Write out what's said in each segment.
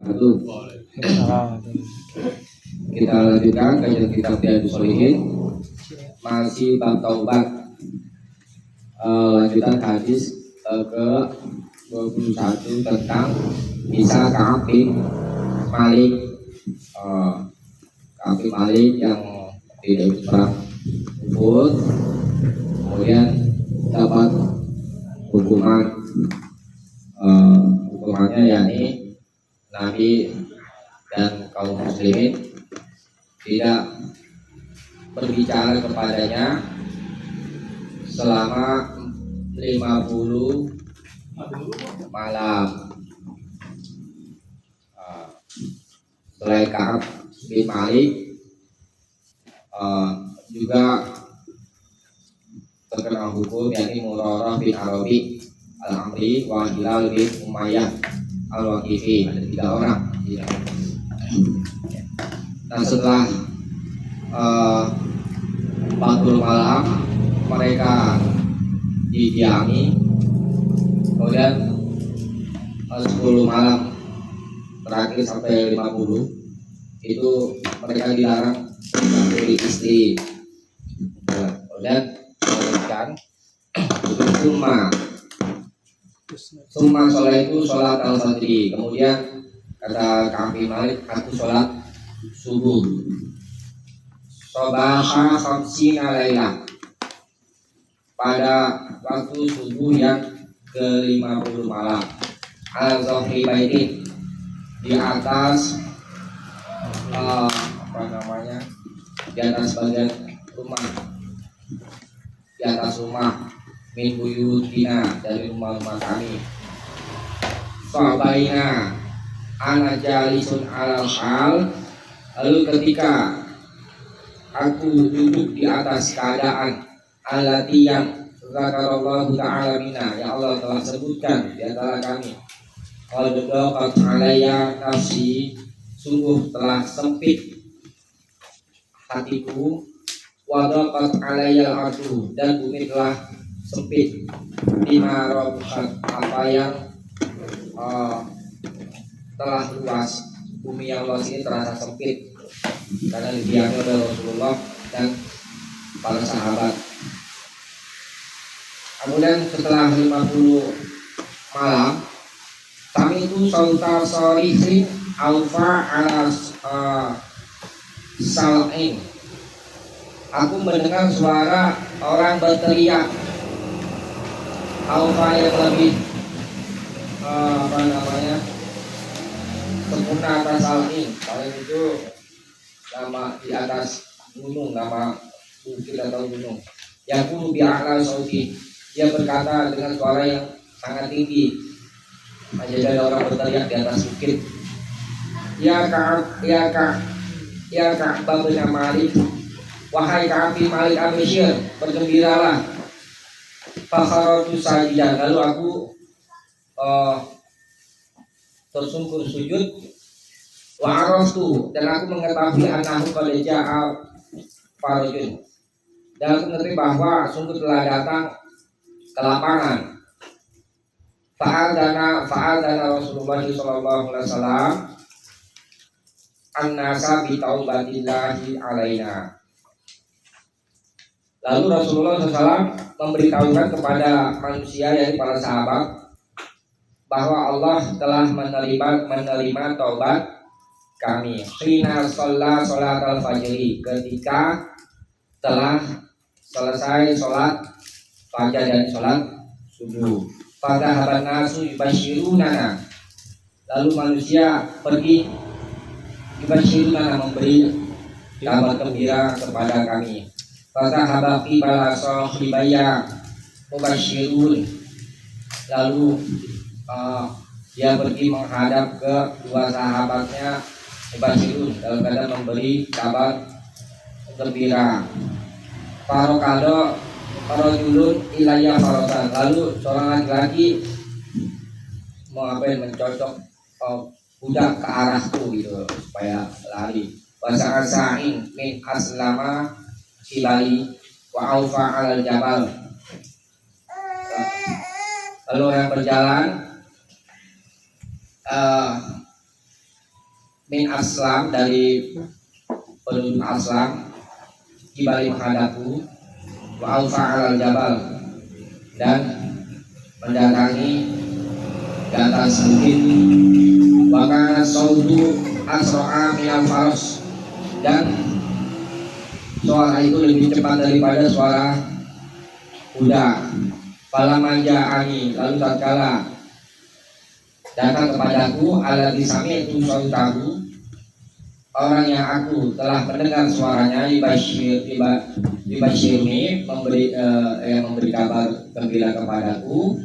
Aduh, kita lanjutkan kajian kitab Riyadhus Shalihin, masih bab taubat. Lanjutan hadis ke 21 tentang bisa Ka'ab bin Malik. Ka'ab bin Malik yang tidak ikut perang Uhud, kemudian dapat hukumannya yakni Nabi dan kaum muslimin tidak berbicara kepadanya selama 50 malam. Selain Ka'ab bin Malik, juga terkenal hukum yakni Murarah bin Arabi Al-Amri wa Hilal bin Umayyah Al-Waqifi. Ada 3 orang. Nah, setelah 40 malam mereka didiami, kemudian 10 malam terakhir sampai 50 itu mereka dilarang memiliki istri. Kemudian melanjutkan Summa sholat itu sholat al-fajri. Kemudian kata Ka'ab bin Malik, aku sholat subuh. Sobaha khamsina lailah, pada waktu subuh yang ke-50 malam. Al-Zahri baitin, di atas di atas bagian rumah, di atas rumah, min buyutina, dari rumah-rumah kami. Fabaina ana jalisun alal hal, lalu ketika aku duduk di atas keadaan alati yang zakarallahu ta'ala minna, yang Allah telah sebutkan di antara kami. Qad daqat alayya nafsi, sungguh telah sempit hatiku. Wa daqat alayya al-ardu, dan bumi telah sempit. Bima rabuhat, apa yang telah luas. Bumi yang luas ini terasa sempit karena didiami oleh Rasulullah dan para sahabat. Kemudian setelah 50 malam, kami itu sauta sorihin alfa ala sal'in, aku mendengar suara orang berteriak. Alfa yang lebih sempurna atas sal'in. Sal'in itu nama di atas gunung, nama bukit atau gunung. Yang kudu bi'ala sauti, dia berkata dengan suara yang sangat tinggi. Jadi ada orang berteriak di atas bukit. Ya Ka'ab bin Malik, wahai Ka'ab bin Malik Al-Bashir, bergembiralah. Fakharatu sajidan, lalu aku tersungkur sujud. Wa arastu, dan aku mengetahui anahu qad ja'a farajun, dan aku mengerti bahwa sungguh telah datang ke lapangan. Fa'adana Rasulullah sallallahu alaihi wasallam an-nasa bi taubatillahi alaina. Lalu Rasulullah SAW memberitahukan kepada manusia, yaitu para sahabat, bahwa Allah telah menerima taubat kami. Hina sholat al-fajri, ketika telah selesai sholat fajar dan sholat subuh. Pada haban nasu yubashirunana, lalu manusia pergi yubashirunana, memberi kabar gembira kepada kami. Pada habaki bala sohibaya mubashirun, lalu dia pergi menghadap ke 2 sahabatnya mubashirun, dalam keadaan memberi kabar gembira. Farokado farojulun ilayya farosan, lalu seorang laki-laki mencocok budak ke arahku gitu supaya lari. Wasa'an sa'in min aslama silai wa aufa alal jabal, lalu orang berjalan min aslam dari penduduk aslam kibali menghadapku wa aufa al jabal dan mendatangi di atas bukit wa kana sautu asra'a minal faros dan suara itu lebih cepat daripada suara kuda. Fala manja'ani lalu tatkala datang kepadaku alladzi sami'tu sautahu orang yang aku telah mendengar suaranya dibashirni memberi kabar gembira kepadaku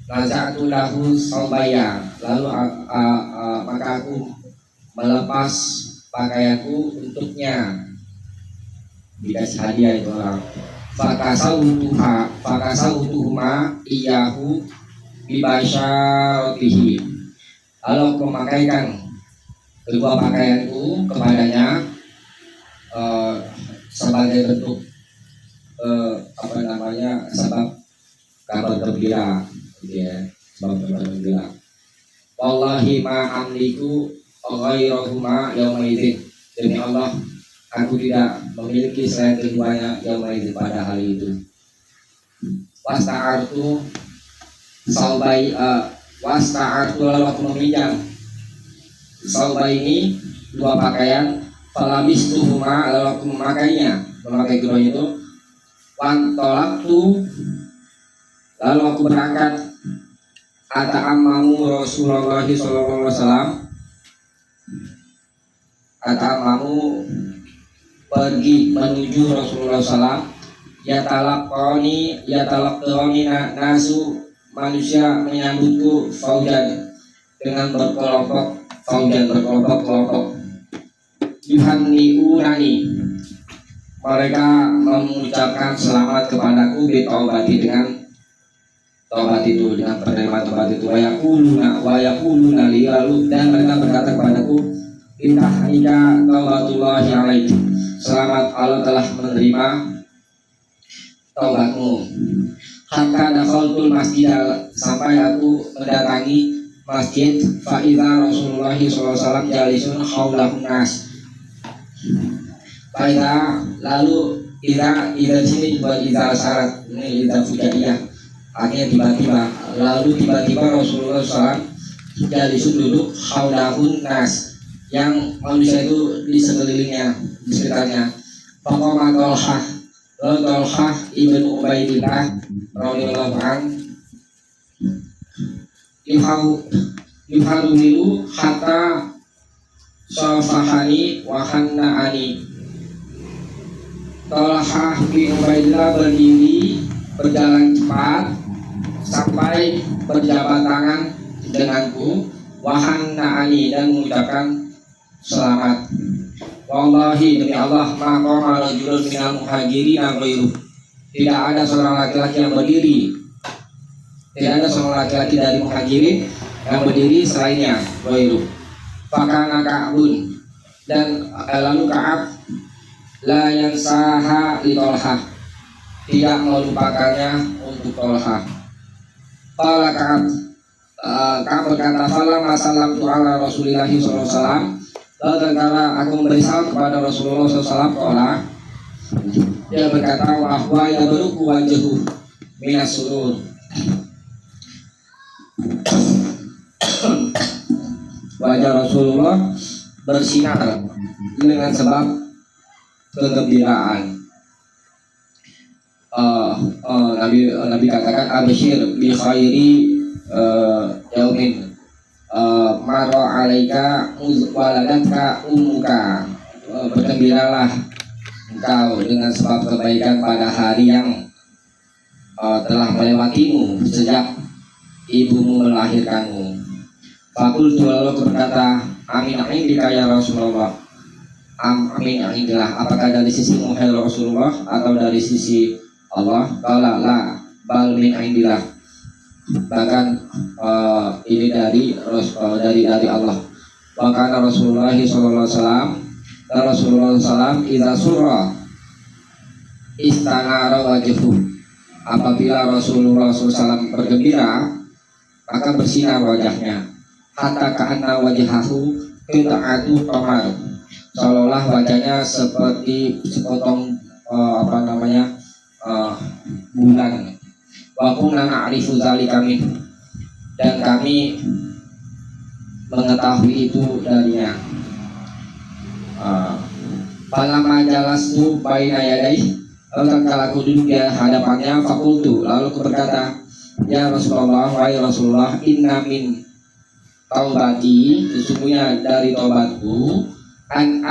naza'tu lahu saubaya lalu maka aku melepas pakaianku untuknya dikasih hadiah itu orang fakasautuhuma iyahu bibasyaratihi lalu aku memakaikan kedua pakaianku kepadanya sebagai bentuk sebab kabar gembira gitu ya, sebab kabar gembira. Wallahi ma amliku ghairahuma yauma idzin demi Allah aku tidak memiliki selain keduanya yauma idzin pada hari itu. Wasta'artu lalu aku meminjam saubai ini dua pakaian falabistuhuma lalu aku memakai keduanya itu wantolaktu lalu aku berangkat ata'ammamu Rasulullah sallallahu alaihi wasallam ata'ammamu pergi menuju Rasulullah SAW yatalaqani nasu manusia menyambutku faujan dengan berkelompok yuhanni'unani mereka mengucapkan selamat kepadaku bitobati dengan tobat itu dengan penerimaan tobat itu wayaquluna li lalu dan mereka berkata kepadaku intahika taubatullahi alaik selamat Allah telah menerima taubatmu hatta dakhaltul masjid sampai aku mendatangi masjid fa'idha Rasulullah SAW jalisun khawlahun nas fa'idha lalu idha sini buat idha syarat ini idha fujaiyah akhirnya tiba-tiba Rasulullah SAW jalisun duduk khawlahun nas yang manusia itu di sekelilingnya di sekitarnya faqama Talhah ibn Ubaidillah radhiyallahu anhu yuharumilu hatta safahani wa hanna'ani. Talhah bin Ubaidillah berdiri berjalan cepat sampai berjabat tangan denganku wa hanna'ani dan mengucapkan selamat. Wallahi demi Allah maqama rajulun minal muhajirin ghairu tidak ada seorang laki-laki yang berdiri dari muhajirin yang berdiri selainnya ghairu fakana Ka'bun dan lalu Ka'ab la yansaha li Talhah tidak melupakannya untuk Talhah. Qala Ka'ab berkata falamma sallamtu ala Rasulillah sallallahu alaihi wasallam lalu tatkala aku memberi salam kepada Rasulullah SAW dia berkata wahwa ya beruku wajhu minas surur wajah Rasulullah bersinar dengan sebab kegembiraan. Nabi katakan absyir bi khairi yaumin maro alaika waladatka ummuka bergembiralah engkau dengan sebab kebaikan pada hari yang telah melewatimu sejak ibumu melahirkanmu. Fakultu lalu berkata amin indika ya Rasulullah amin indillah apakah dari sisi muhai Rasulullah atau dari sisi Allah? Qala la bal min indillah bahkan ini dari Allah. Bahkan Rasulullah SAW idza surra istanara wajhu apabila Rasulullah SAW bergembira maka bersinar wajahnya hatta ka'anna wajhahu qita'atu qamar, seolah bacanya seperti sepotong bulan. Wa kunna na'rifu dzalika min, dan kami mengetahui itu darinya. Falamma jalastu baina yadayhi, lalu tatkala aku duduk di hadapannya, fakultu, lalu aku berkata, ya Rasulullah, wahai Rasulullah, inna min taubati, sesungguhnya dari taubatku, an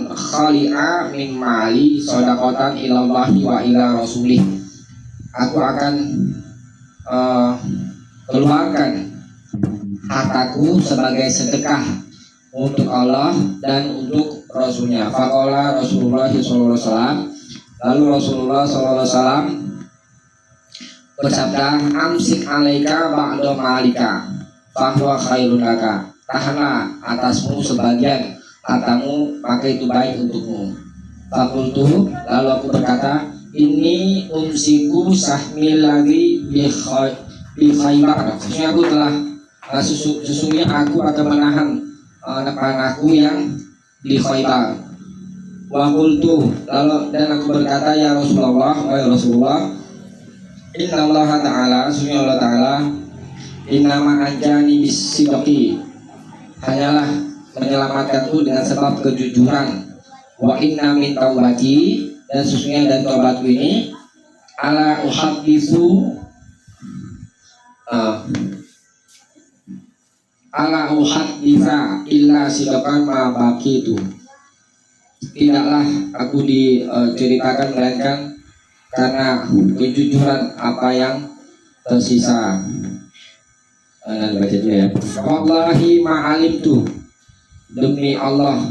khali'a min mali shadaqatan ilallahi wa ila rasulih, aku akan keluarkan hartaku sebagai sedekah untuk Allah dan untuk Rasulnya. Faqala Rasulullah sallallahu alaihi wasallam, lalu Rasulullah sallallahu alaihi wasallam bersabda, amsik alaika ba'da malika fahuwa khairun laka, tahanlah atasmu sebagian hartamu, maka itu baik untukmu. Fakultu, lalu aku berkata, ini umsiku sahmi lagi bi Khaybar, sesungguhnya aku akan menahan panahku yang di Khaybar. Wa qultu, lalu dan aku berkata, ya Rasulullah, wahai Rasulullah, inna Allah Ta'ala, sesungguhnya Allah Ta'ala, innama anjani bisidqi, hanyalah menyelamatkanku dengan sebab kejujuran. Wa inna min taubati, dan sesungguhnya dari taubatku ini, ala uhaditsu illa sidqan ma baqitu, tidaklah aku diceritakan melainkan karena kejujuran apa yang tersisa. Baca dulu ya. Wallahi ma'alimtu, demi Allah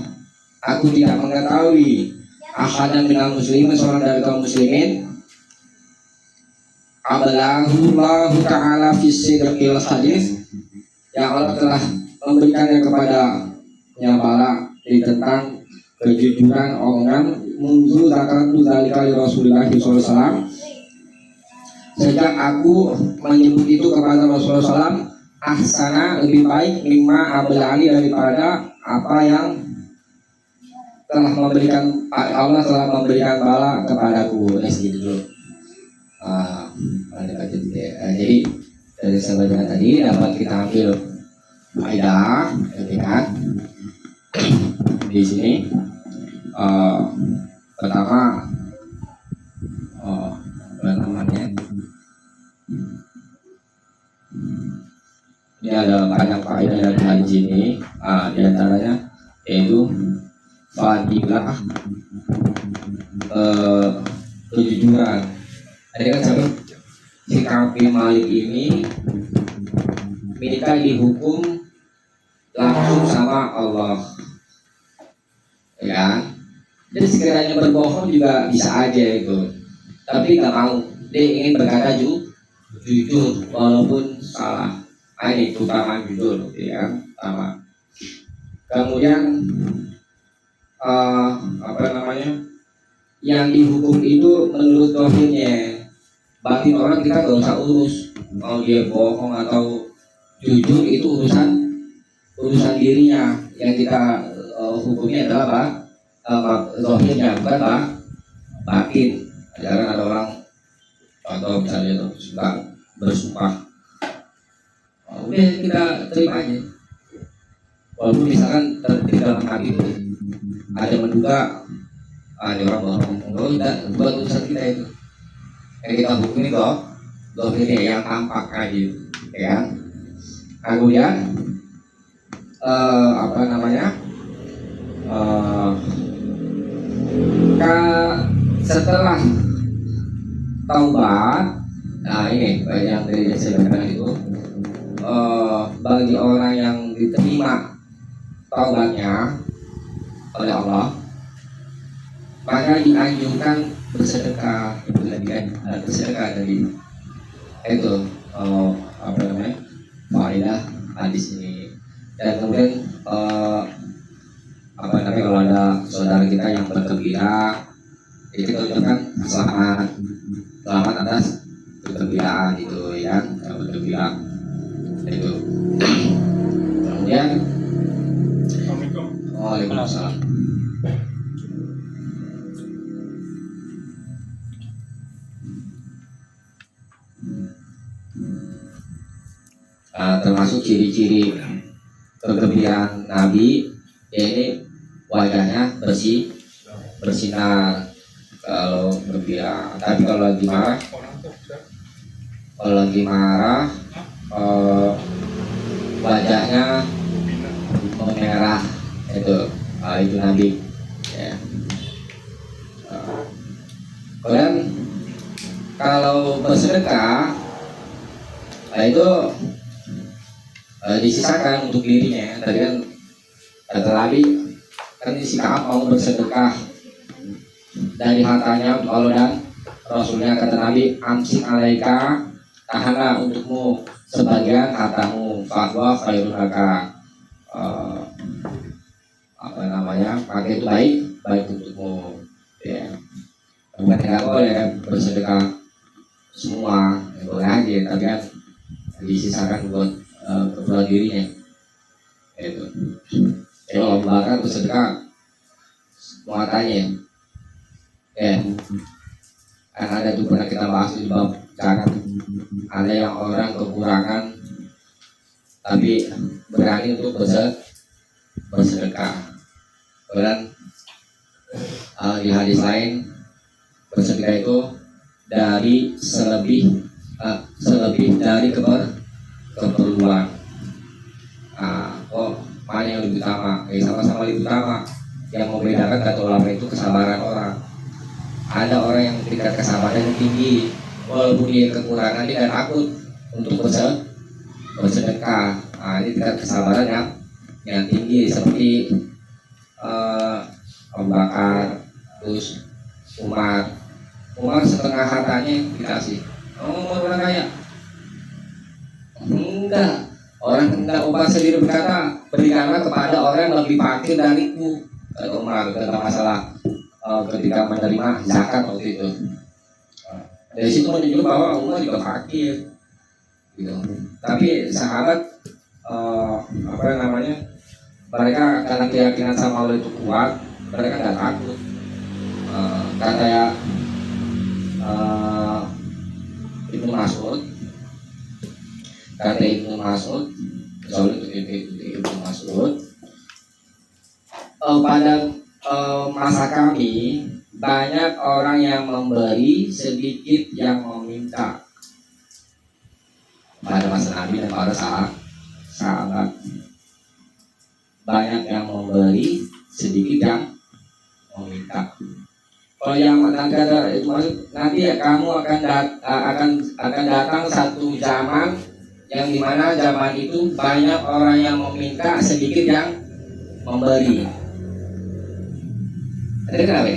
aku tidak mengetahui ahadan minal muslimin, seorang dari kaum muslimin, abalahu Allah Ta'ala fis sidqil hadis, yang Allah telah memberikannya kepada nyabala di tentang kejujuran omongan, mundu zakaratu dzalika li Rasulullah sallallahu alaihi wasallam, sejak aku menyebut itu kepada Rasulullah SAW, ahsana, lebih baik, mimma ablali, daripada apa yang telah memberikan Allah telah memberikan bala kepadaku. Gitu. Jadi dari sebagian tadi dapat kita ambil faedah, kan? Di sini pertama namanya ini ada banyak faedah yang ada di sini, di antaranya yaitu fadilah kejujuran. Tadi kan si Ka'ab Malik ini minta dihukum langsung sama Allah, ya. Jadi sekiranya berbohong juga bisa aja itu, tapi nggak mau, dia ingin berkata jujur walaupun salah. Ini utama jujur, ya, sama. Kemudian yang dihukum itu menurut dohirnya, batin orang kita gak usah urus, mau dia bohong atau jujur itu urusan dirinya. Yang kita hukumnya adalah dohirnya, bukan batin. Jarang ada orang atau misalnya suka bersumpah, udah kita terima aja, walaupun misalkan di dalam hati itu ada menduga ada orang bohong, tidak buat urusan kita itu. Yang kita hukumi dohirnya yang tampak aja, ya. Kemudian setelah taubat, nah ini yang dari saya katakan itu, bagi orang yang diterima taubatnya oleh Allah, maka dianjurkan bersedekah. Bersedekah dari itu faedah hadis ini. Dan kemudian kalau ada saudara kita yang bergembira, jadi kita ucapkan selamat atas kegembiraan itu, ya, bergembira itu. Kemudian Termasuk ciri-ciri kegembiraan Nabi, ini wajahnya bersih, bersinar kalau gembira. Tapi kalau lagi marah, wajahnya memerah. Itu Nabi. Ya. Kemudian kalau bersedekah, itu disisakan untuk dirinya. Tadi kan kata Nabi kan si Ka'ab mau bersedekah dari hartanya untuk Allah dan Rasulnya. Kata Nabi, amsik alaika, tahanlah untukmu sebagian hartamu, fatwa khairun laka, pakai itu baik untukmu. Ya, bukan tidak boleh bersedekah semua, boleh aja, tapi kan disisakan buat keperluan dirinya. Itu kalau Abu Bakar bersedekah muatannya, kan ada tuh pernah kita bahas di bab zakat. Ada yang orang kekurangan tapi berani untuk bersedekah. Kemudian di hadis lain, bersedekah itu dari selebih dari keperluan. Mana yang lebih utama? Sama-sama lebih utama. Yang membedakan kata ulama itu kesabaran orang. Ada orang yang tingkat kesabaran yang tinggi, walaupun dia kekurangan, dia tidak takut untuk bersedekah. Ini tingkat kesabaran yang tinggi, seperti Abu Bakar, terus Umar setengah hartanya dikasih. Orang kaya? Enggak. Umar sendiri berkata, berikanlah kepada orang yang lebih fakir dariku. Kata Umar, kata masalah ketika menerima zakat waktu itu. Dari situ menunjukkan bahwa Umar juga fakir, gitu. Tapi sahabat mereka karena keyakinan sama Allah itu kuat, mereka nggak takut. Kata Ibnu Mas'ud, pada masa kami banyak orang yang memberi, sedikit yang meminta. Pada masa Nabi dan para sahabat, banyak yang memberi, sedikit yang meminta. Kalau yang negara itu maksud nanti kamu akan datang satu zaman yang dimana zaman itu banyak orang yang meminta, sedikit yang memberi. Jadi kenapa?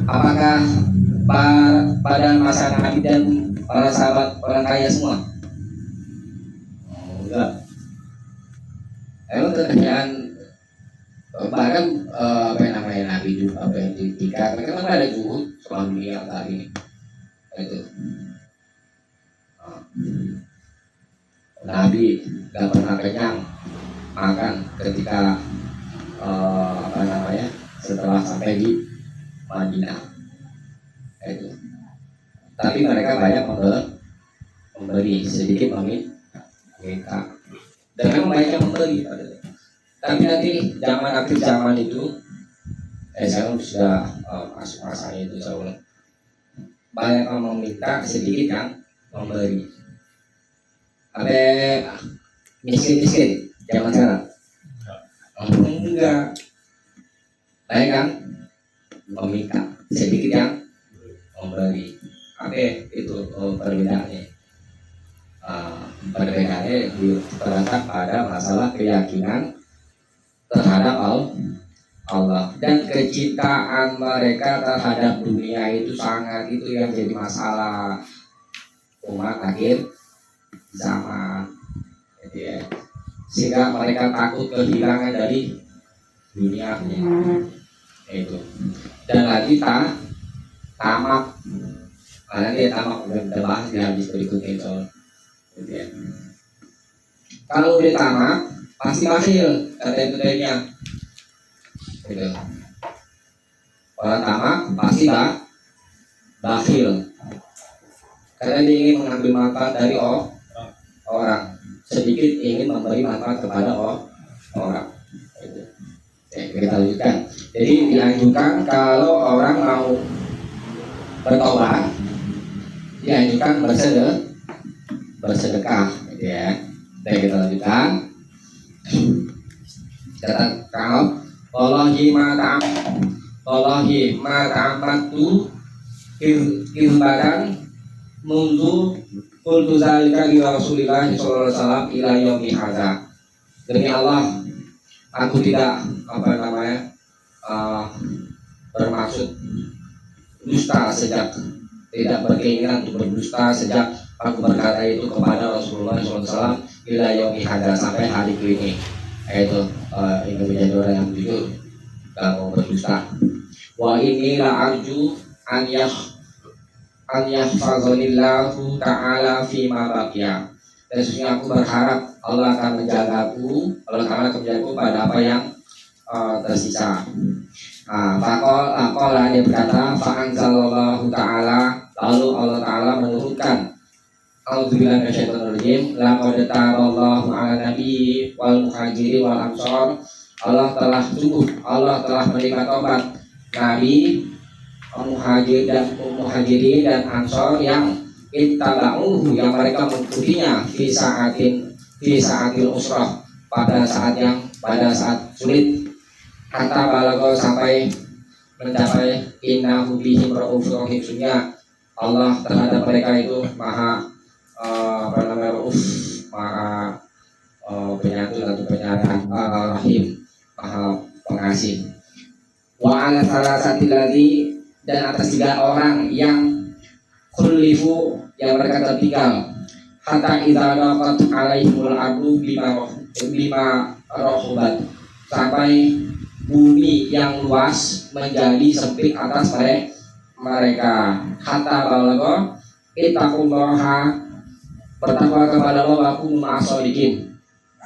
Apakah pada masa Nabi dan para sahabat orang kaya semua? Enggak. Emang kekayaan bahkan Nabi juga yang ditingkat, mereka kan ada juhud selama dunia tadi itu. Nabi gak pernah kenyang makan ketika setelah sampai di Madinah itu. Tapi mereka banyak memberi, sedikit meminta. Dan memang banyak yang memberi. Tapi nanti akhir zaman itu, sekarang sudah masuk masanya itu jauh. Banyak yang meminta, sedikit yang memberi. Ada miskin zaman sekarang? Enggak. Banyak yang meminta, sedikit yang memberi. Itu perbedaannya. Perbedaannya terletak pada masalah keyakinan terhadap Allah dan kecintaan mereka terhadap dunia itu itu yang jadi masalah umat akhir zaman, ya. Sehingga mereka takut kehilangan dari dunia itu. Dan lagi tamak, karena dia tamak, udah bahas di hadis berikutnya itu. Ya. Kalau udah tamak pasti bakhil, kata itu tadinya. Gitu. Orang tamak pasti bakhil, karena dia ingin mengambil manfaat dari orang, sedikit ingin memberi manfaat kepada orang. Gitu. Kita lanjutkan. Jadi dianjurkan kalau orang mau bertobat, dianjurkan bersedekah, gitu ya. Baik, kita lanjutkan. Kata kalau wallahi ma ta'ammatu irbadan mundu qultu zalika li Rasulillah sallallahu alaihi wasallam ila yaumi hadza. Demi Allah, aku tidak bermaksud dusta sejak tidak berkeinginan untuk berdusta sejak aku berkata itu kepada Rasulullah SAW ila yaumi hadza, sampai hari ini. Itu ingin menjadi orang yang jujur, gak mau berdusta. Wa inni la arju an yahfazanillahu ta'ala fi ma baqiya. Dan sesungguhnya aku berharap Allah akan menjagaku, Allah Ta'ala akan menjagaku pada apa yang tersisa. Faqala dia berkata, fa'anzalallahu ta'ala, lalu Allah Ta'ala menurunkan, a'udzubillahi minasyaitonir rajim, laqad taballahu 'ala nabiyyi wal muhajirin wal ansor. Allah telah menerima taubat Nabi, muhajirin dan ansor yang ittaba'uhu, yang mereka mengikutinya fi sa'atil usrah, pada saat sulit, hatta balago, sampai mencapai innahu bihim raufur rahim, sesungguhnya Allah terhadap mereka itu maha rauf, maha penyantun atau penyayang, rahim, maha pengasih. Wa ala salasati ladzi, dan atas 3 orang yang khulifu, yang mereka tertinggal, hatta idza laqat alaihimul ardu bima rohubat, sampai bumi yang luas menjadi sempit atas mereka. Hatta balago ittaqullaha, bertakwa kepada Allah, wa kunu ma'as-shodiqin,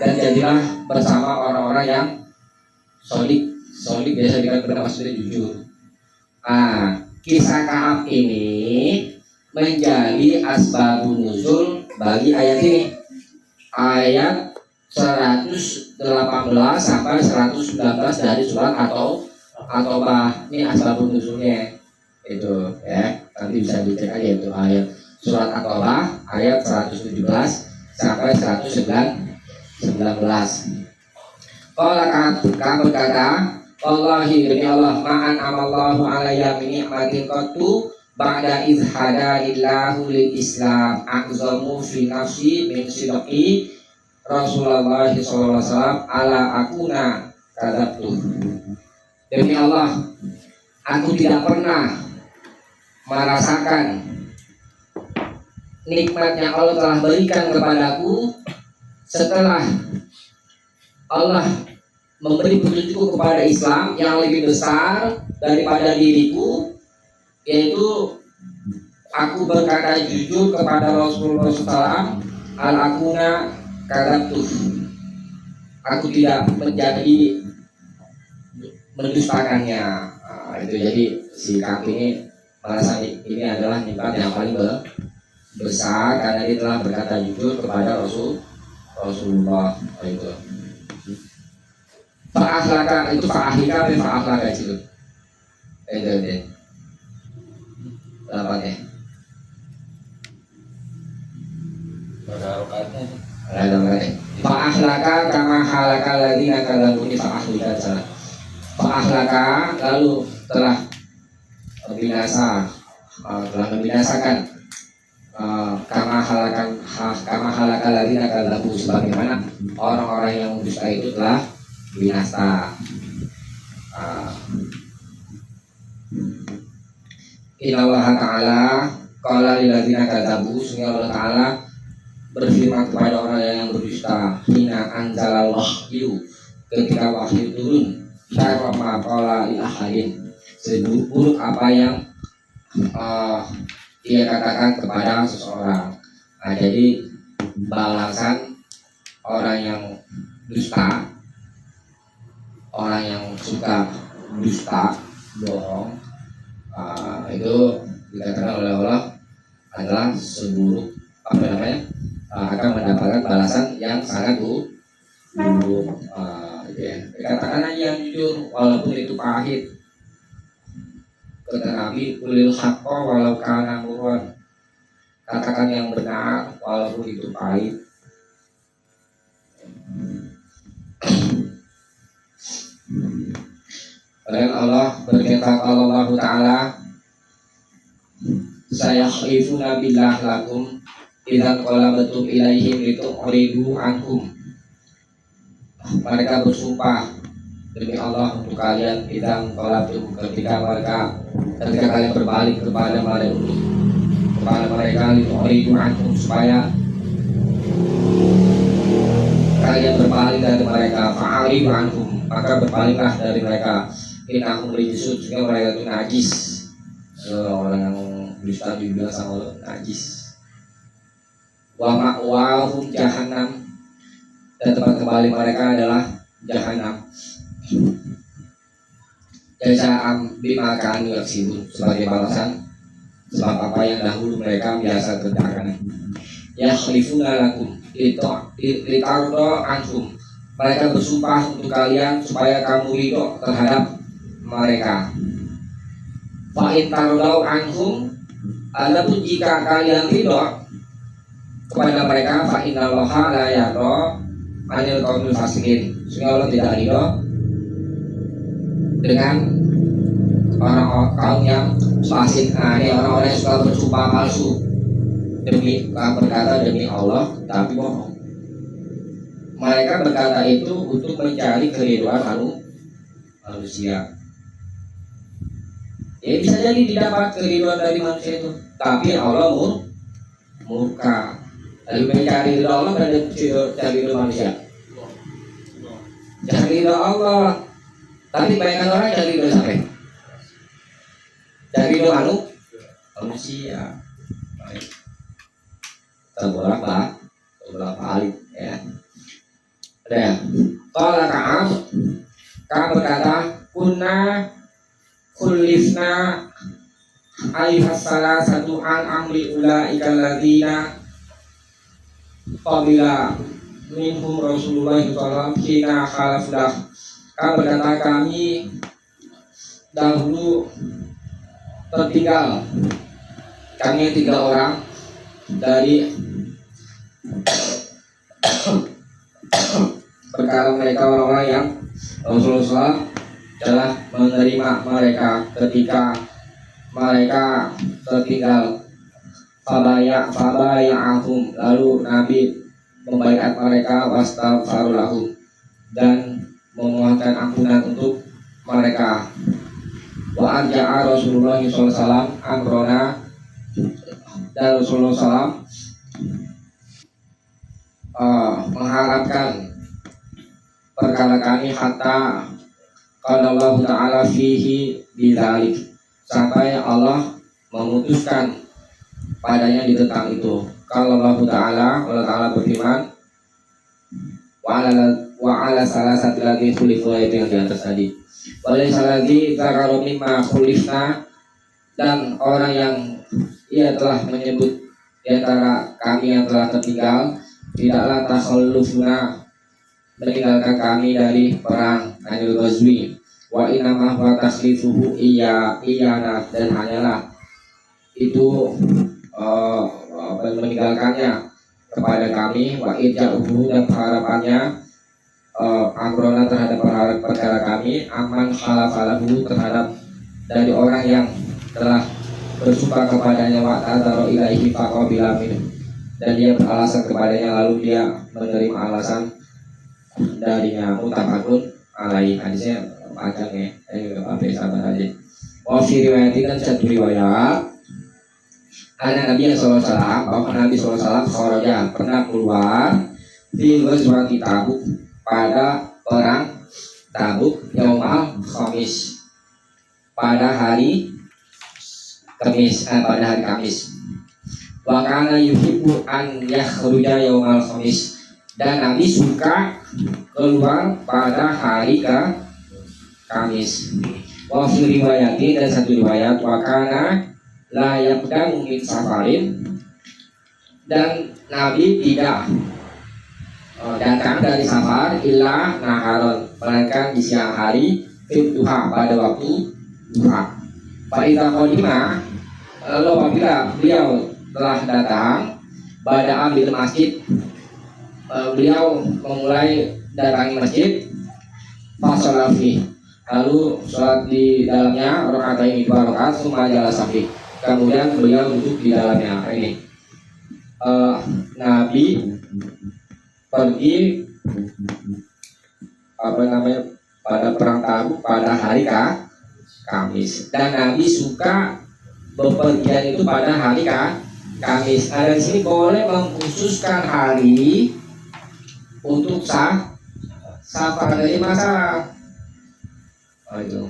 dan jadilah bersama orang-orang yang sodik biasa dikatakan maksudnya jujur. Kisah Ka'ab ini menjadi asbabun nuzul bagi ayat ini, ayat 118 sampai 119 dari surat At-Taubah. Ini asbabun nuzulnya itu ya, nanti bisa dicek aja itu ayat surat At-Taubah ayat 117 sampai 119. Qala Ka'ab berkata, wallahi, demi Allah, ma'an amallahu alayya min ni'matin qattu ba'da idh hadanillahu lil Islam a'zamu fi nafsi min sidqi Rasulullah sallallahu alaihi wasallam ala akuna kadzabtu. Demi Allah, aku tidak pernah merasakan nikmatnya Allah telah berikan kepadaku setelah Allah memberi petunjukku kepada Islam yang lebih besar daripada diriku, yaitu aku berkata jujur kepada Rasulullah SAW, al-akuna kadabtu, aku tidak menjadi mendustakannya. Itu jadi sikap ini merasa ini adalah nikmat yang paling besar karena dia telah berkata jujur kepada Rasulullah. Itu fa'ahlaka, itu fa'ahlika dan fa'ahlaka itu. Itu. Apa ya? Ada fa'ahlaka kama halaka ladzina kadzabu, fa'ahlika salah. Fa'ahlaka, lalu telah membinasakan kama halaka ladzina kadzabu, sebagaimana orang-orang yang dusta itu telah binasa. Innallaha ta'ala qala lil ladzina kadzabu, sungguh Allah Ta'ala berfirman kepada orang yang berdusta, hina anzalal wahyu, ketika wahyu turun, syarra ma qala lil ahadin, seburuk apa yang dia katakan kepada seseorang. Jadi balasan orang yang dusta, orang yang suka dusta, bohong, itu dikatakan oleh Allah adalah seburuk akan mendapatkan balasan yang sangat buruk. Katakan aja yang jujur walaupun itu pahit. Kata Nabi, ulil haqqa walau kana murran. Katakan yang benar walaupun itu pahit. Dan Allah berkata Allah Ta'ala, sayakhlifuna billah lakum idzan qalabatum ilaihim litu'ridu anhum. Mereka bersumpah demi Allah untuk kalian idzan qalabatum ketika kalian berbalik kepada mereka litu'ridu anhum, supaya kalian berbalik dari mereka, fa'aridu anhum, maka berbaliklah dari mereka. Innahum rijsun, sehingga mereka itu najis. Orang yang dusta dibilang sama Allah najis. Wa ma'wahum jahannam, dan tempat kembali mereka adalah jahannam. Jazaa'an bima kanu yaksibun, sebagai balasan sebab apa yang dahulu mereka biasa kerjakan. Yakhlifuna lakum litardo anhum, mereka bersumpah untuk kalian supaya kamu ridho terhadap mereka. Fa in tardau anhum, adapun jika kalian ridho kepada mereka, fa innallaha la yarda anil qaumil fasiqin, sehingga Allah tidak ridho dengan orang kaum yang fasik. Ini orang-orang yang suka bersumpah palsu, berkata demi Allah tapi bohong. Mereka berkata itu untuk mencari keridhaan manusia. Ya bisa jadi didapat keridhaan dari manusia itu, tapi Allah murka. Lebih baik cari ridha Allah dan cari ridha manusia. Cari ridha Allah, tapi kebanyakan orang cari ridha siapa? Cari ridha manusia. Terbolak balik ya. Ada ya. Qala Ka'ab berkata, kunna kullifna ayyuhas salasatu an amri ulaika alladzina qabila minhum Rasulullah sallallahu alaihi wasallam khalaflah. Ka'ab berkata, kami dahulu tertinggal, kami 3 orang dari perkara mereka orang-orang yang Rasulullah telah menerima mereka ketika mereka tertinggal. Fabaya'ahum, lalu Nabi membaiat mereka, wastaghfaru lahum, dan memohonkan ampunan untuk mereka. Wa arja'a Rasulullah sallallahu alaihi wasallam amrona, dan Rasulullah SAW mengharapkan perkara kami hatta qala Allah Ta'ala fihi bidzalik, sampai Allah memutuskan padanya di tentang itu. Kalau Allah Ta'ala berfirman, wa ala salasati lagi khulifu, itu yang di atas tadi. Walaysa lagi zakaru mimma khulifna, dan orang yang ia telah menyebut di antara kami yang telah tertinggal tidaklah takhallufuna, meninggalkan kami dari perang anil ghazwi, wa inama wa takhlifuhu iyana, dan hanyalah itu meninggalkannya kepada kami, wa ija'uhu, dan harapannya amrona terhadap perkara kami, aman khalafalahu, terhadap dari orang yang telah bersumpah kepadanya, wa ta'adharu ilaihi faqabila minhu, dan dia beralasan kepadanya lalu dia menerima alasan darinya. Mutafaqun alaihi, hadisnya panjang ya, enggak apa-apa, sabar aja. Wa fi riwayatin, dan satu riwayat Nabi sallallahu alaihi wasallam, bahwa Nabi sallallahu alaihi wasallam kharaja, pernah keluar di ghazwati Tabuk, pada perang Tabuk, yaumal khamis, pada hari Kamis. Wa kana yuhibbu an yakhruja yaumal khamis, dan Nabi suka keluar pada hari Kamis. Wa fi riwayatin, dan satu riwayat, wa kana la yaqdamu min safarin, dan Nabi tidak datang dari safar illa naharon, melainkan di siang hari, fit duha, pada waktu duha. Fa idza qadima, lalu apabila beliau telah datang, pada ambil masjid, beliau memulai datangi masjid, fasolah fi, lalu sholat di dalamnya rakaat ini 2 rakaat, summa jalasa fi, kemudian beliau duduk di dalamnya. Ini Nabi pergi pada perang Tabuk pada hari Kamis, dan Nabi suka bepergian itu pada hari Kamis. Ada di sini boleh mengkhususkan hari untuk safar. Jadi masa itu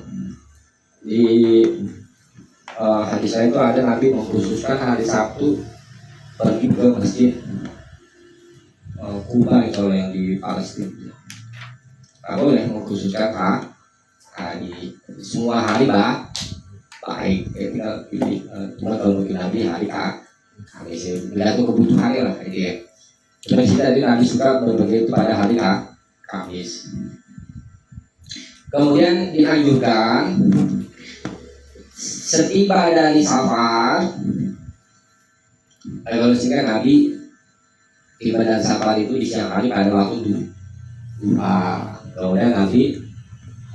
di hadis saya itu ada Nabi mengkhususkan hari Sabtu pergi ke masjid Kuba itu yang di Palestina. Tak boleh mengkhususkan hari, semua hari baik. Tinggal pilih, cuma kalau mungkin Nabi hari Kamis, bila itu kebutuhannya lah gitu ya. Seperti tadi Nabi suka berbagi pada hari Kamis. Kemudian dianjurkan setiba dari safar, kalau sehingga Nabi tiba dari safar itu di siang hari pada waktu duha. Kemudian Nabi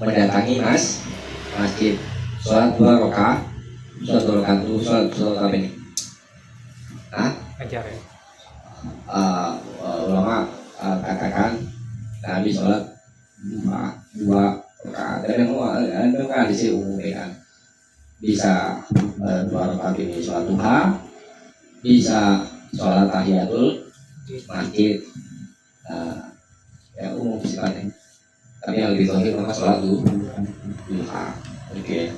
mendatangi masjid, sholat 2 rakaat, sholat apa ini? Ajar ya. Ulama katakan Nabi sholat 2 rakaat. Dan yang kan di sini umumnya kan bisa 2 rakaat ini sholat duha, bisa sholat tahiyatul masjid, ya umum sifatnya. Tapi yang lebih terakhir maka sholat duha. Oke.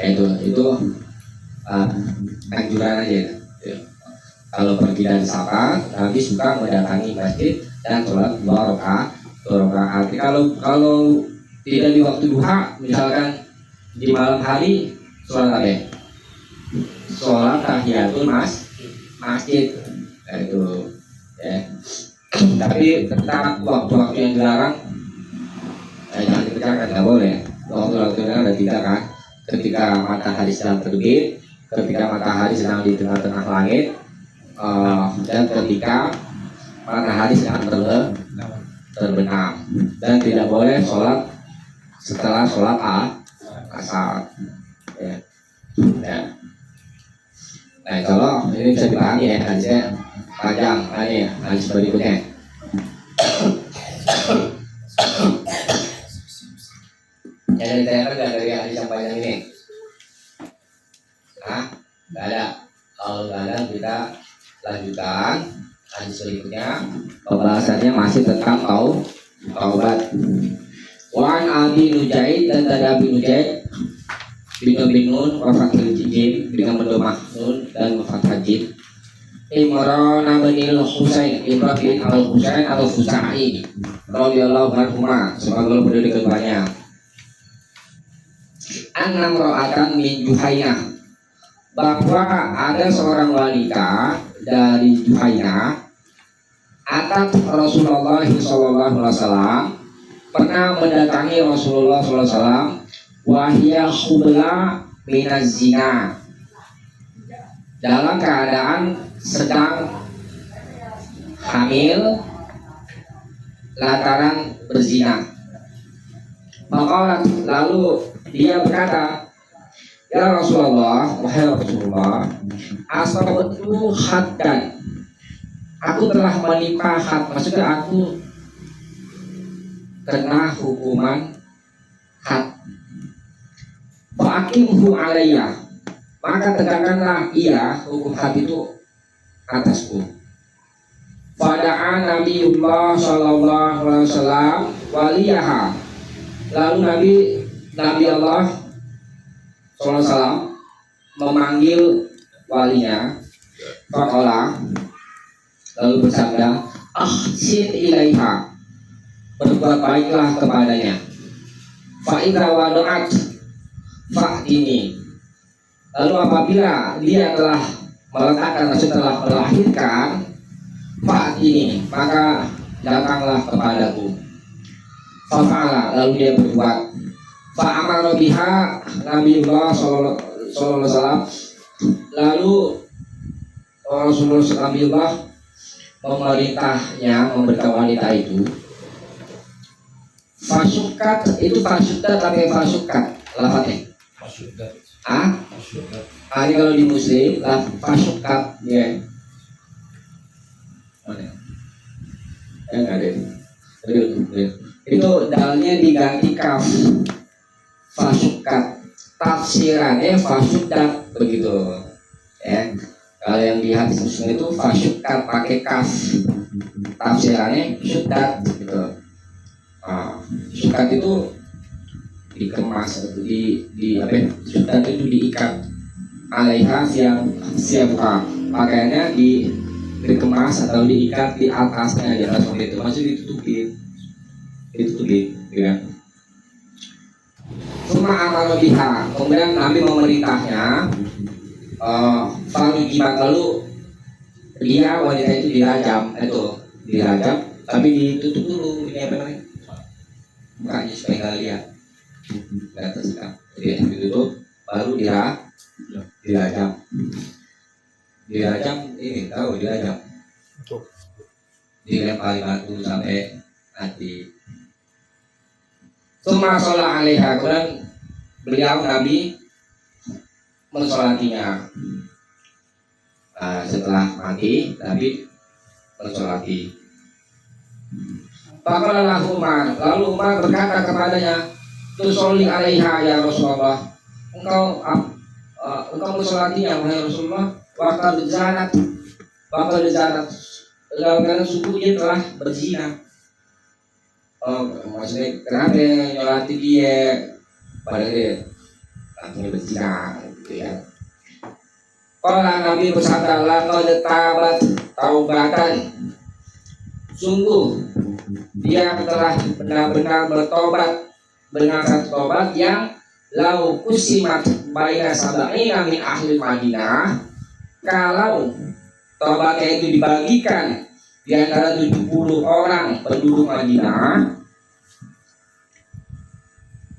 Itu anjuran aja ya. Kalau pergi dari safar, Nabi suka mendatangi masjid dan sholat 2 rakaat. Kalau tidak di waktu duha, misalkan di malam hari, sholat apa ya? Sholat tahiyatul masjid. Itu ya. Tapi tentang waktu-waktu yang dilarang, jangan dipecahkan, nggak boleh. Waktu-waktu yang ada 3 kan. Ketika matahari sedang terbit, ketika matahari sedang di tengah-tengah langit, dan ketika matahari sedang terbenam, dan tidak boleh sholat setelah sholat asar. Ya. Nah, kalau ini bisa dipahami ya, hadisnya panjang. Ini hadis berikutnya. Yang ditanyakan nggak dari hadis yang panjang ini? Nggak ada. Kalau nggak ada, kita lanjutkan hadis berikutnya. Pembahasannya masih tentang taubat. Wan Abi Nujaid, dan dari Abi Nujaid bin Nun wa fathil jim, dengan mendomah nun dan fathah jim. Imran bin Husain, Ibrahim al-Husain al-Khuzai radhiyallahu anhuma, semoga berdiri keduanya. Annam ra'atan min Juhainah, bahwa ada seorang wanita dari Juhainah, atat Rasulullah SAW, pernah mendatangi Rasulullah SAW, wahya khubla minaz zina, dalam keadaan sedang hamil lantaran berzina. Maka lalu dia berkata, ya Rasulullah, wahai Rasulullah, asabtu haddan, aku telah menimpa had, maksudnya aku kena hukuman had. Fa'akimhu alayya, maka tegakkanlah ia hukum had itu atasku. Fada'a Nabiullah sallallahu alaihi wasallam waliyaha, lalu Nabi Allah sallallahu alaihi wasallam memanggil walinya. Faqala, lalu bersabda, ahsin ilaiha, berbuat baiklah kepadanya. Fa'idha wadu'at fa'tini. Lalu apabila dia telah meletakkan setelah melahirkan, fa'tini, maka datanglah kepadaku. Fa'ala, lalu dia berbuat. Fa'amara biha Nabiullah sallallahu alaihi wasallam. Lalu Rasulullah memerintahnya, memberitahu wanita itu. Fasukat itu fasukat tapi fasukat lafadznya. Fasukat. Fasukat. Ini kalau di Muslim lah fasukat ya. Mana? Yang ada ini. Itu dalnya diganti kaf. Fasukat. Tafsirannya fasukat begitu. Ya. Kalau yang di hadis Muslim itu fasukat pakai kaf. Tafsirannya sudat gitu. Sukat itu dikemas atau di apa? Sudat itu diikat. Alaiha siapa pakaiannya dikemas atau diikat di atasnya, di atas itu maksudnya ditutupin, ya. Cuma amal biha, kemudian Nabi memerintahnya. Lalu dia wanita itu dirajam, tapi ditutup dulu ini apa namanya? Mukanya supaya nggak lihat ke atas kan. Jadi ditutup, baru dirajam. Dirajam ini tahu dirajam. Dilempari batu sampai mati. Suma sholat alaiha, kemudian beliau Nabi mensolatinya. Setelah mati, Nabi mensolati. Faqala Umar, lalu Umar berkata kepadanya, "Tusolli alaiha ya Rasulullah." Engkau mensolatinya wahai Rasulullah. Waqad zanat. Karena suku dia telah berzina. Maksudnya kenapa nyolati dia padahal dia langsung berzina gitu ya. Kalau Nabi bersabda, laqad tabat taubatan. Sungguh dia telah benar-benar bertobat dengan satu tobat yang lau kusimat baina sab'ina min ahli Madinah. Kalau tobatnya itu dibagikan di antara 70 orang penduduk Madinah,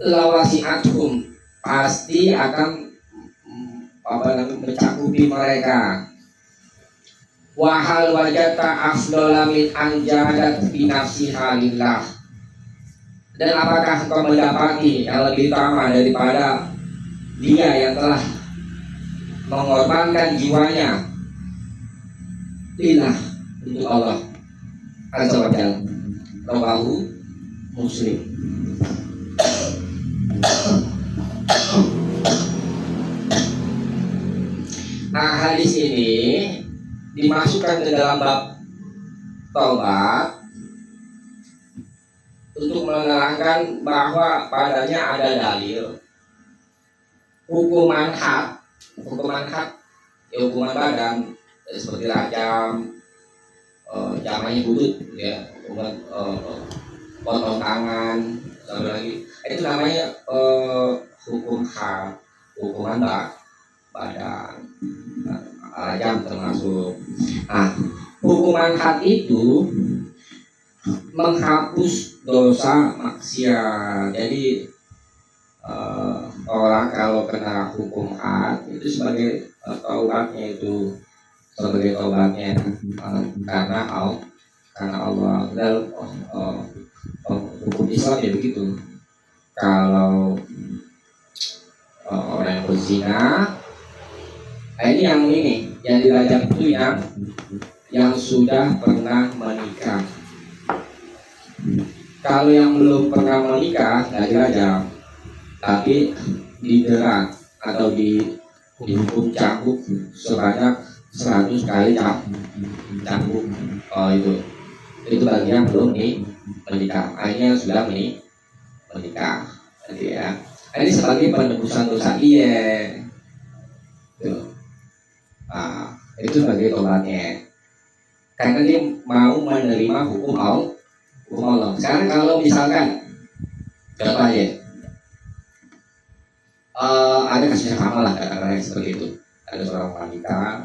lawasi'athum, pasti akan mencakupi mereka. Wahal wajata afdala min anjadat bi nafsiha lillah. Dan apakah engkau mendapati yang lebih utama daripada dia yang telah mengorbankan jiwanya lillah, untuk Allah azza wa jalla. Rawahu Muslim. Nah, hadis ini dimasukkan ke dalam bab taubat untuk menerangkan bahwa padanya ada dalil hukuman had, ya, hukuman badan seperti rajam, jamanya budut, ya, hukuman potong tangan, sampai lagi itu namanya hukum had, hukuman badan. Rajam termasuk. Nah, hukuman had itu menghapus dosa maksiat. Jadi orang kalau kena hukum had itu sebagai taubatnya karena Allah. Dan hukum Islam ya begitu. Kalau orang yang berzina, ini yang dirajam itu yang sudah pernah menikah. Kalau yang belum pernah menikah nggak dirajam, tapi didera atau dihukum cambuk sebanyak 100 kali cambuk. Itu bagi yang belum menikah. Akhirnya sudah menikah, gitu ya. Ini sebagai penebusan dosa dia. Itu sebagai tobatnya, karena dia mau menerima hukum Allah. Sekarang kalau misalkan contoh aja, ada kasus yang sama lah kadang-kadang seperti itu. Ada seorang wanita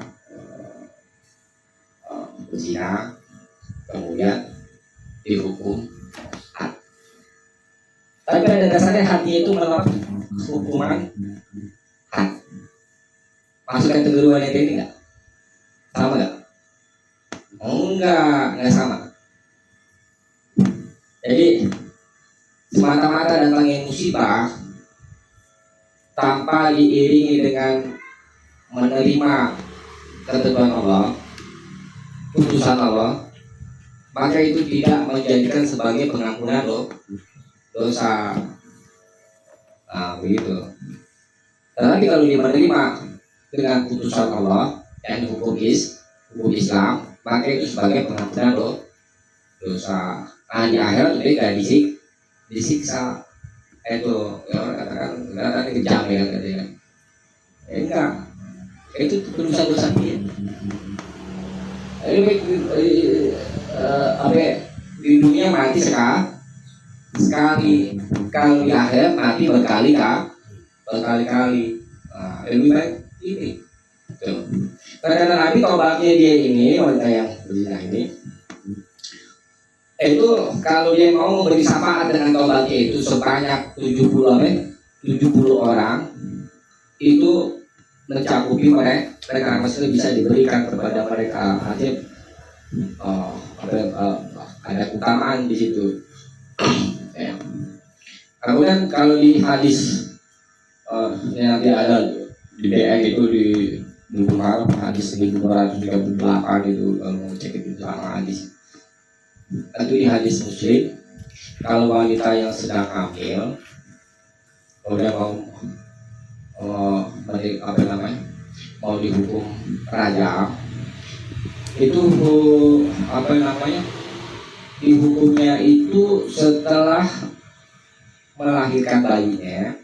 berzina, kemudian dihukum. Tapi pada dasarnya hati itu menolak hukuman had. Masuk kategori wanita ini enggak? Sama enggak? Enggak sama. Jadi semata-mata datangnya musibah tanpa diiringi dengan menerima ketentuan Allah, putusan Allah, maka itu tidak menjadikan sebagai pengampunan dosa. Nah, begitu. Tetapi kalau dia menerima dengan putusan Allah yang hukum Islam, maka itu sebagai pengampunan dosa. Nah, di akhirat mereka disiksa. Itu ya orang katakan kejam ya katanya. Enggak. Itu dosa-dosa dia. Di dunia mati sekali, kalau di akhirat mati berkali-kali. Nah, lebih baik ini. Tuh. Kata Nabi tobatnya dia ini, wanita yang berzina ini, itu kalau dia mau memberi syafaat dengan tobatnya itu sebanyak 70 orang, itu mencakupi mereka maksudnya bisa diberikan kepada mereka hakim. Ada keutamaan di situ. Ya. Kemudian kalau di hadis yang nanti ada di BN itu di Bukhari hadis 1238 itu, kalau mau cek itu sama hadis. Itu di hadis Muslim, kalau wanita yang sedang hamil kemudian mau dihukum rajam, itu dihukumnya itu setelah melahirkan bayinya,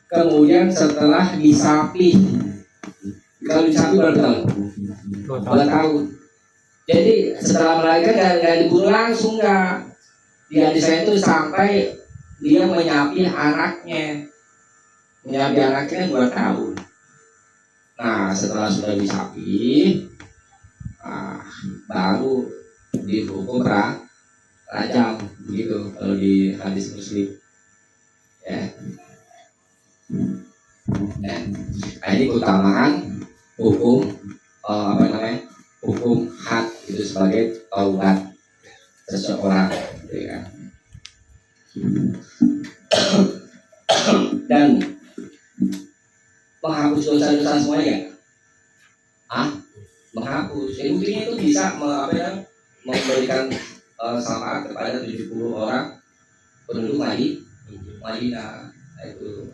kemudian setelah disapi. Kalau disapi berapa tahun? 2 tahun. Jadi setelah melahirkan nggak dibunuh langsung, nggak. Di hadis saya itu sampai dia menyapi anaknya 2 tahun. Nah, setelah sudah disapi, baru dihukum rajam, begitu kalau di hadis Muslim. Ya. Nah, ini keutamaan hukum hukum had itu sebagai taubat seseorang, gitu kan. Dan menghapus dosa-dosa semuanya, menghapus. Jadi buktinya itu bisa memberikan syafaat kepada 70 orang penduduk Madinah. Itu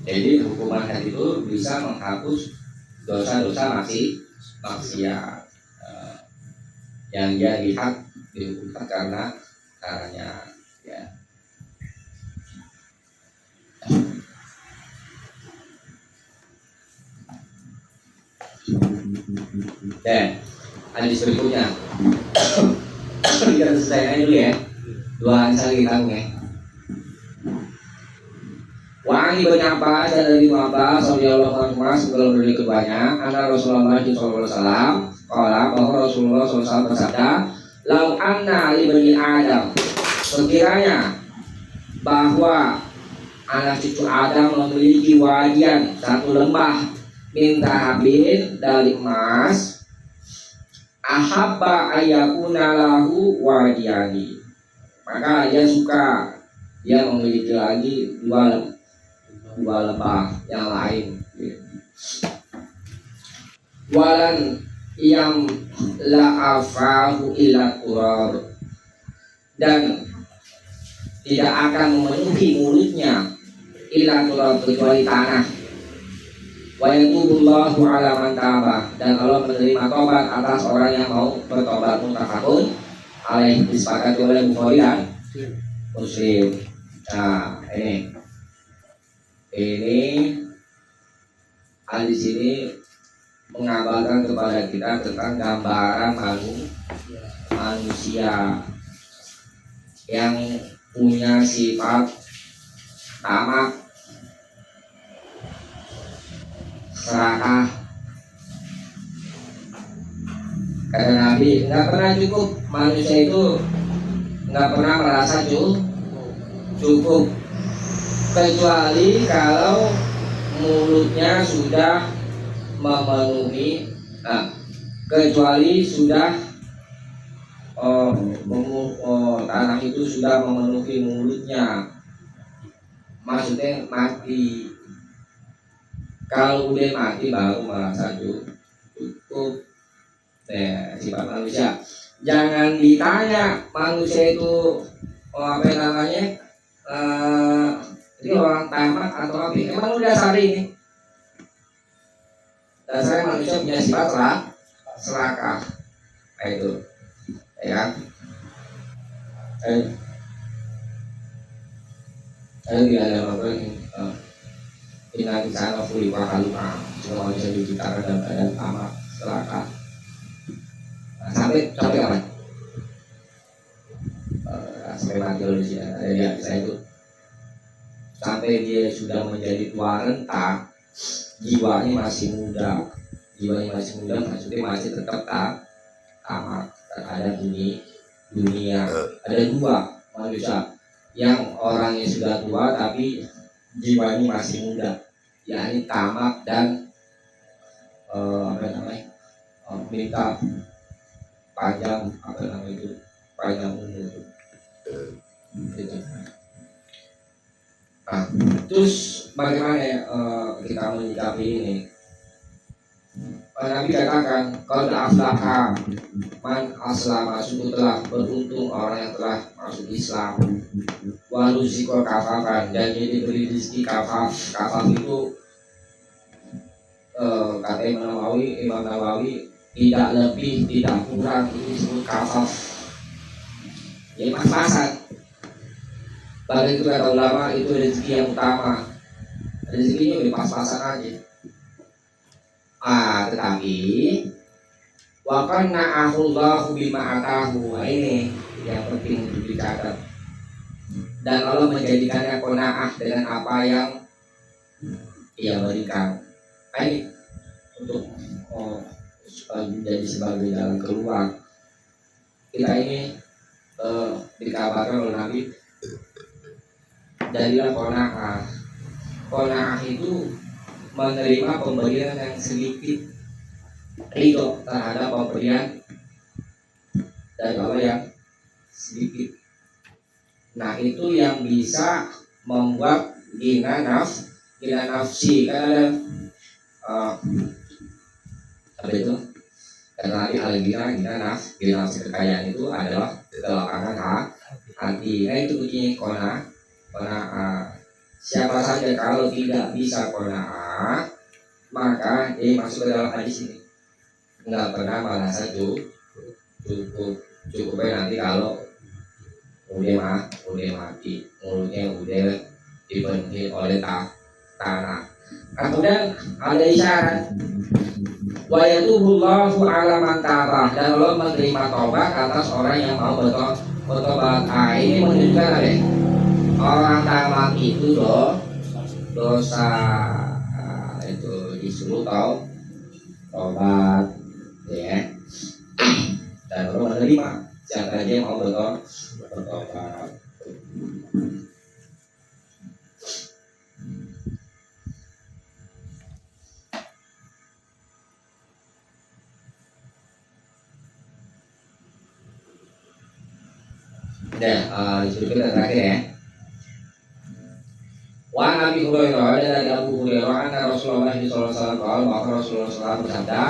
jadi hukuman had itu bisa menghapus dosa-dosa maksiat yang dia lihat dihukumkan karenanya, ya. Dan hadis berikutnya kita selesaikan dulu ya, 2 hadis lagi tanggung ya. Wahai Ibnu Abbas dan dari Ibnu Abbas radhiyallahu anhu segala dari keduanya, anak Rasulullah sallallahu alaihi wasallam bahwa Rasulullah SAW bersabda, "Lau anna ibni Adam," sekiranya bahwa anak cucu Adam memiliki wadian, satu lembah min dhahabin dari emas, ahabba ayyakuna lahu wadiyani, maka dia suka dia memiliki lagi dua lembah yang lain. Walan yang la'afahu illa turab, dan tidak akan memenuhi mulutnya illa turab kecuali tanah. Wa yatubullahu ala man taba, dan Allah menerima tobat atas orang yang mau bertobat. Muttafaqun alaih, disepakati oleh Bukhari dan Muslim. Nah, ini hadis ini mengabarkan kepada kita tentang gambaran manusia yang punya sifat tamak, serakah. Kata Nabi, nggak pernah cukup, manusia itu nggak pernah merasa cukup, kecuali kalau mulutnya sudah memenuhi, kecuali sudah tanah itu sudah memenuhi mulutnya, maksudnya mati. Kalau udah mati baru merasa cukup. Sifat manusia. Jangan ditanya manusia itu apa namanya, ini orang tamak atau apa? Emang udah dasar ini. Dasarnya manusia punya sifat serakah. Nah, itu, ya. Tidak ada apa ini. Inna insana khuliqa halu'a. Semua manusia diciptakan dalam keadaan tamak, serakah. Sampai kapan? Sampai mati oleh dia. Ada di hadis itu. Sampai dia sudah menjadi tua renta, jiwanya masih muda. Jiwanya masih muda, maksudnya masih tetap tamak terhadap dunia. Ada dua manusia, yang orangnya sudah tua tapi jiwanya masih muda, yakni tamak dan minta panjang panjang umur itu. Nah, terus bagaimana kita menyikapi ini? Nabi katakan, qad aflaha man aslama, sungguh telah beruntung orang yang telah masuk Islam. Wa ruziqa kafafan, dan dia diberi rezeki kafaf. Kafaf itu kata Imam Nawawi tidak lebih, tidak kurang, itu disebut kafaf. Jadi pas-pasan. Bahkan itu kata ulama, itu rezeki yang utama. Rezekinya udah pas-pasan aja. Tetapi wa qanna'ahullahu bima atahu. Ini yang penting untuk dicatat. Dan Allah menjadikannya qanaah dengan apa yang Ia berikan. Ini untuk menjadi sebagai jalan keluar. Kita ini dikabarkan oleh Nabi, jadilah qanaah. Qanaah itu menerima pemberian yang sedikit, ridho terhadap pemberian dari Allah yang sedikit. Nah, itu yang bisa membuat gina nafsi. Kan ada apa itu? Karena gina nafsi, kekayaan itu adalah kelapangan hati. Nah, itu kuncinya qanaah. Siapa saja kalau tidak bisa qanaah, maka dia masuk ke dalam hadis ini, nggak pernah merasa cukupnya nanti kalau udah mati, mulutnya udah dipenuhi oleh tanah. Kemudian ada isyarat, wa yatubullahu ala man tabah, dan Allah menerima tobat atas orang yang mau bertobat. Ini menunjukkan apa? Orang tamak itu dosa, itu disuruh tobat, ya. Dan Allah menerima siapa aja yang mau bertobat. Disebutkan terakhir ya. Wa Nabi Hurairah, dan dari Abu Hurairah, anna Rasulullah sallallahu alaihi wasallam, bahwa Rasulullah SAW bersabda,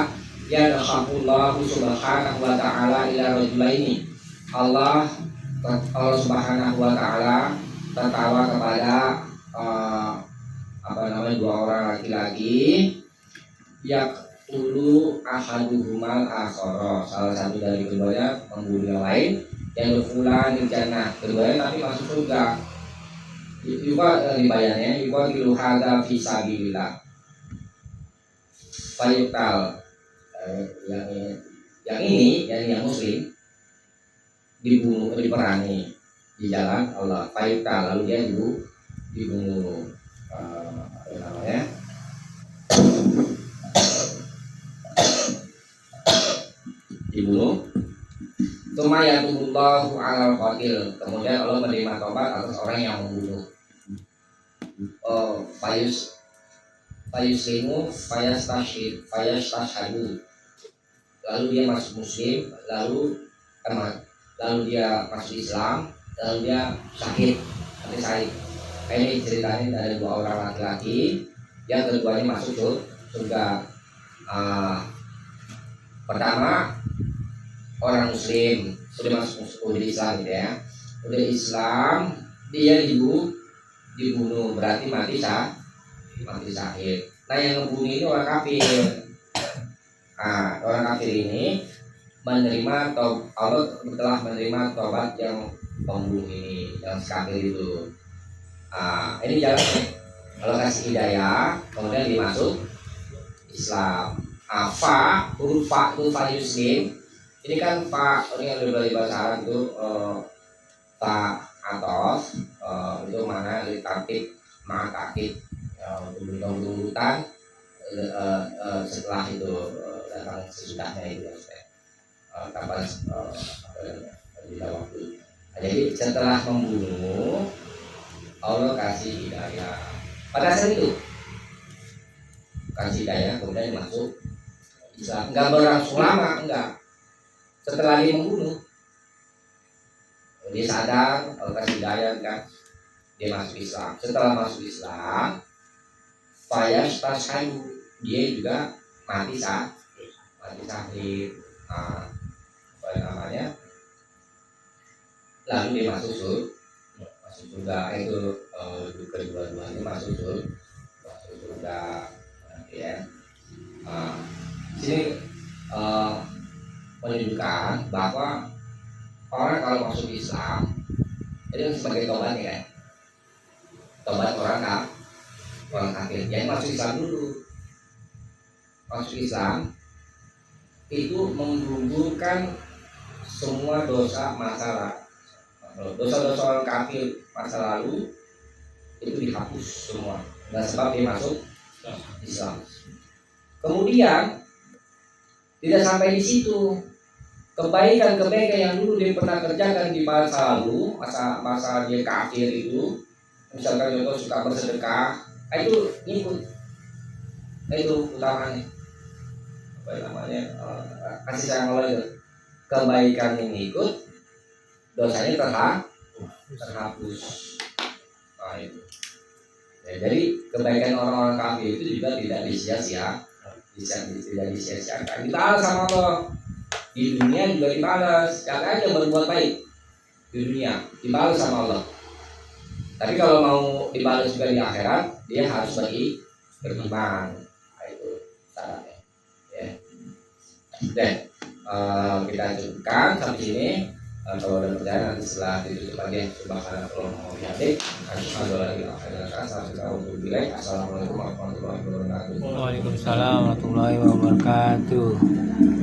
ya nakhafullahu subhanahu wa ta'ala ila rajulaini. Allah subhanahu wa ta'ala tertawa kepada dua orang laki-laki, yaqtulu ahaduhumal akhara, salah satu dari keduanya membunuh yang lain, yang berfulan di jannah, keduanya tapi masuk surga. Juga dibayarnya juga diluhada fisabilillah. Fayuqtal, yang ini yang muslim dibunuh, diperangi. di jalan Allah. Fayuqtal, lalu dia dibunuh. Apa namanya? Dibunuh. Tumaya tubullahu alal qatil. Kemudian Allah menerima tobat atas orang yang membunuh. Fayuslimu fayastashhadu. Lalu dia masuk muslim, lalu dia masuk Islam, lalu dia syahid, mati syahid. Ini ceritanya ada 2 orang laki-laki, yang keduanya masuk surga. Pertama orang muslim sudah masuk Islam gitu ya, udah Islam dia dibunuh berarti mati syahid. Nah yang ngebunuh ini orang kafir. Nah orang kafir ini menerima Allah telah menerima tobat yang pembunuh ini, yang kafir itu. Ini jalannya Allah kasih hidayah, kemudian dimasuk Islam. Huruf fa itu fa yuslim. Ini kan fa, ini yang dari bahasa Arab itu fa atos, itu mana litakib ma'akib, untuk urutan setelah itu datang sesudahnya itu kapan tidak waktu. Jadi setelah membunuh Allah kasih hidayah. Pada saat itu kasih hidayah, kemudian masuk Islam. Enggak berlangsung lama, enggak. Setelah dia membunuh, dia sadar, Allah kasih hidayah kan, dia masuk Islam. Setelah masuk Islam, fayastashhadu, dia juga mati syahid. Apa namanya? Lalu dia masuk surga. Itu kedua-duanya masuk surga. Ya. Sini menunjukkan bahwa orang kalau masuk Islam itu sebagai tobat ya, tobat orang kafir. Jadi masuk Islam dulu. Masuk Islam itu menggugurkan semua dosa dosa orang kafir masa lalu itu dihapus semua. Dan sebab dia masuk Islam. Kemudian tidak sampai di situ, kebaikan yang dulu dia pernah kerjakan di masa lalu, masa dia kafir itu, misalkan contoh suka bersedekah, itu ngikut, itu utamanya, apa namanya, kasih sayang Allah itu, kebaikan yang ngikut, dosanya terhapus. Nah itu. Ya, jadi kebaikan orang-orang kafir itu juga tidak disia-siakan, dibalas sama Allah. Di dunia juga dibalas, jangan aja berbuat baik di dunia dibalas sama Allah. Tapi kalau mau dibalas juga di akhirat, dia harus beriman. Nah, itu syaratnya. Ya. Dan kita cukupkan sampai sini. Kalau ada pertanyaan nanti setelah ditutup lagi. Subhanallah wa bihamdihi, asyhadu an la ilaha illa anta, astaghfiruka wa atubu ilaik. Assalamualaikum warahmatullahi wabarakatuh. Waalaikumsalam warahmatullahi wabarakatuh.